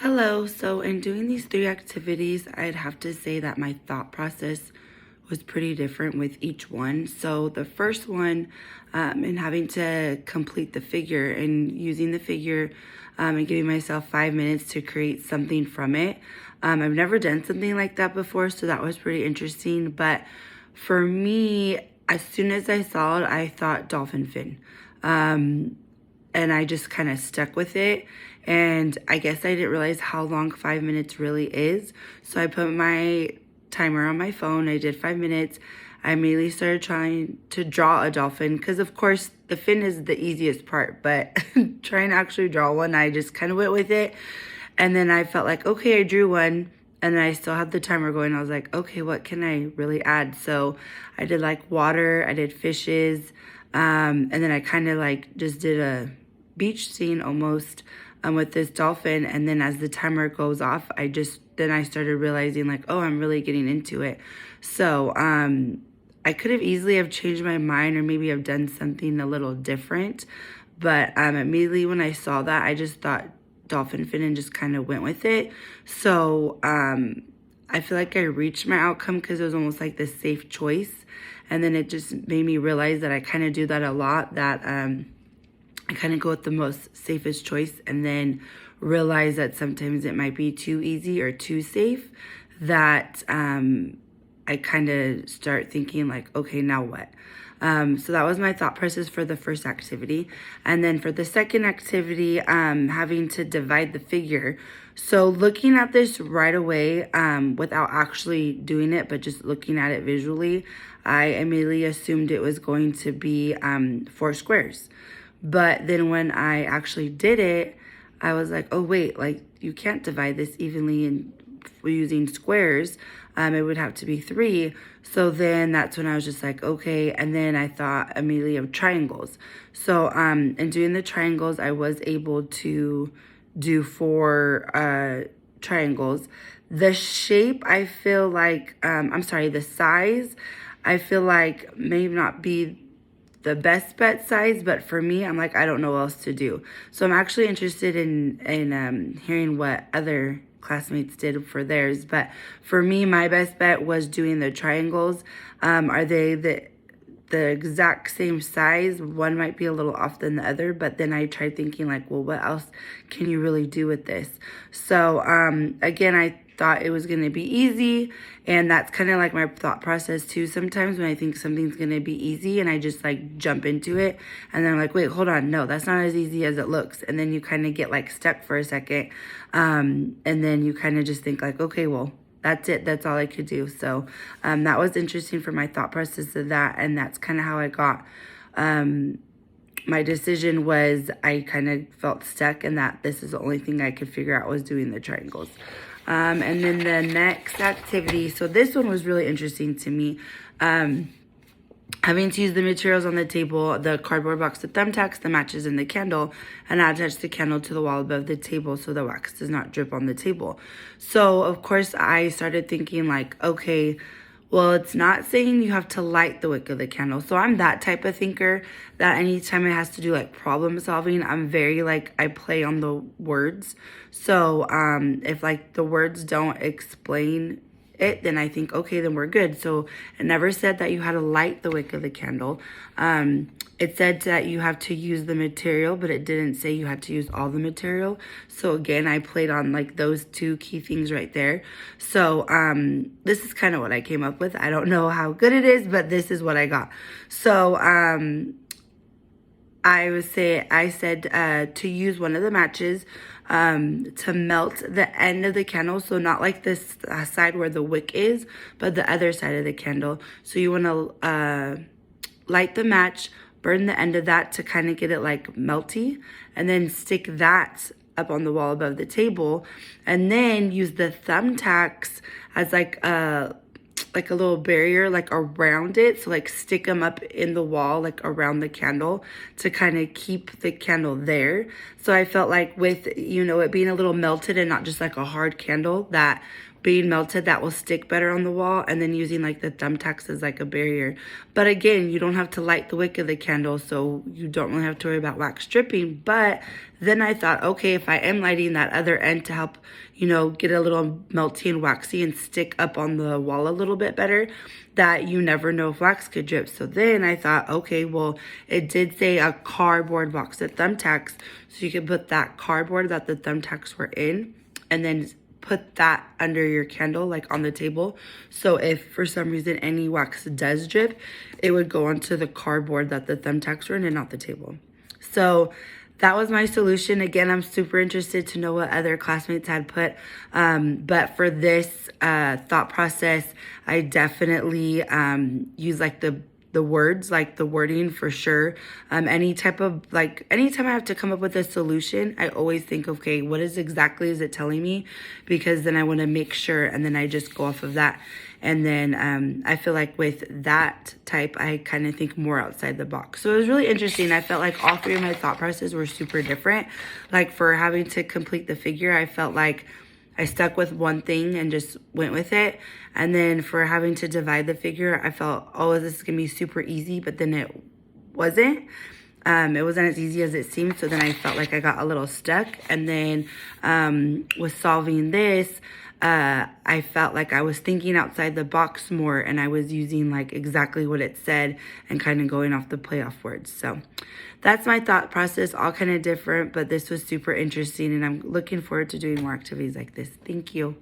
Hello. So, in doing these three activities, I'd have to say that my thought process was pretty different with each one. So, the first one, in having to complete the figure and using the figure and giving myself 5 minutes to create something from it. I've never done something like that before, so that was pretty interesting. But for me, as soon as I saw it, I thought dolphin fin. And I just kind of stuck with it. And I guess I didn't realize how long 5 minutes really is. So I put my timer on my phone. I did 5 minutes. I immediately started trying to draw a dolphin because, of course, the fin is the easiest part. But trying to actually draw one, I just kind of went with it. And then I felt like, okay, I drew one. And then I still had the timer going. I was like, okay, what can I really add? So I did like water. I did fishes. And then I kind of like just did a beach scene almost with this dolphin. And then as the timer goes off, I started realizing like, oh, I'm really getting into it. So I could have easily have changed my mind or maybe have done something a little different. But immediately when I saw that, I just thought dolphin fin and just kind of went with it. So I feel like I reached my outcome because it was almost like the safe choice. And then it just made me realize that I kind of do that a lot, that I kind of go with the most safest choice and then realize that sometimes it might be too easy or too safe, that I kind of start thinking like, okay, now what? So that was my thought process for the first activity. And then for the second activity, having to divide the figure. So looking at this right away, without actually doing it, but just looking at it visually, I immediately assumed it was going to be 4 squares. But then when I actually did it, I was like, oh, wait, like you can't divide this evenly in using squares. It would have to be 3. So then that's when I was just like, okay. And then I thought immediately of triangles. So in doing the triangles, I was able to do 4 triangles. The shape, I feel like, the size, I feel like may not be the best bet size, but for me, I'm like, I don't know what else to do. So I'm actually interested in hearing what other classmates did for theirs. But for me, my best bet was doing the triangles. Are they the exact same size? One might be a little off than the other, but then I tried thinking like, well, what else can you really do with this? So again, I thought it was going to be easy, and that's kind of like my thought process too sometimes when I think something's going to be easy and I just like jump into it, and then I'm like, wait, hold on, no, that's not as easy as it looks. And then you kind of get like stuck for a second, and then you kind of just think like, okay, well, that's it. That's all I could do. So that was interesting for my thought process of that. And that's kind of how I got my decision was I kind of felt stuck, and that this is the only thing I could figure out was doing the triangles. And then the next activity, so this one was really interesting to me. Having to use the materials on the table, the cardboard box, the thumbtacks, the matches, and the candle, and attach the candle to the wall above the table so the wax does not drip on the table. So, of course, I started thinking like, okay, well, it's not saying you have to light the wick of the candle. So I'm that type of thinker that anytime it has to do like problem solving, I'm very like, I play on the words. So if like the words don't explain it, then I think, okay, then we're good. So it never said that you had to light the wick of the candle. It said that you have to use the material, but it didn't say you had to use all the material. So again, I played on like those 2 key things right there. So this is kind of what I came up with. I don't know how good it is, but this is what I got. So I said to use one of the matches to melt the end of the candle. So not like this side where the wick is, but the other side of the candle. So you want to light the match, burn the end of that to kind of get it like melty, and then stick that up on the wall above the table, and then use the thumbtacks as like a little barrier like around it. So like stick them up in the wall like around the candle to kind of keep the candle there. So I felt like with, it being a little melted and not just like a hard candle, that being melted that will stick better on the wall, and then using like the thumbtacks as like a barrier. But again, you don't have to light the wick of the candle, so you don't really have to worry about wax dripping. But then I thought, okay, if I am lighting that other end to help, you know, get a little melty and waxy and stick up on the wall a little bit better, that you never know if wax could drip. So then I thought, okay, well, it did say a cardboard box of thumbtacks, so you could put that cardboard that the thumbtacks were in, and then put that under your candle, like on the table. So if for some reason any wax does drip, it would go onto the cardboard that the thumbtacks were in and not the table. So that was my solution. Again, I'm super interested to know what other classmates had put. But for this thought process, I definitely use like the words, like the wording for sure. Anytime I have to come up with a solution, I always think, okay, what exactly is it telling me? Because then I want to make sure, and then I just go off of that. And then I feel like with that type, I kind of think more outside the box. So it was really interesting. I felt like all three of my thought processes were super different. Like for having to complete the figure, I felt like I stuck with one thing and just went with it. And then for having to divide the figure, I felt, oh, this is going to be super easy. But then it wasn't. It wasn't as easy as it seemed. So then I felt like I got a little stuck. And then with solving this, I felt like I was thinking outside the box more, and I was using like exactly what it said and kind of going off the playoff words. So that's my thought process, all kind of different, but this was super interesting, and I'm looking forward to doing more activities like this. Thank you.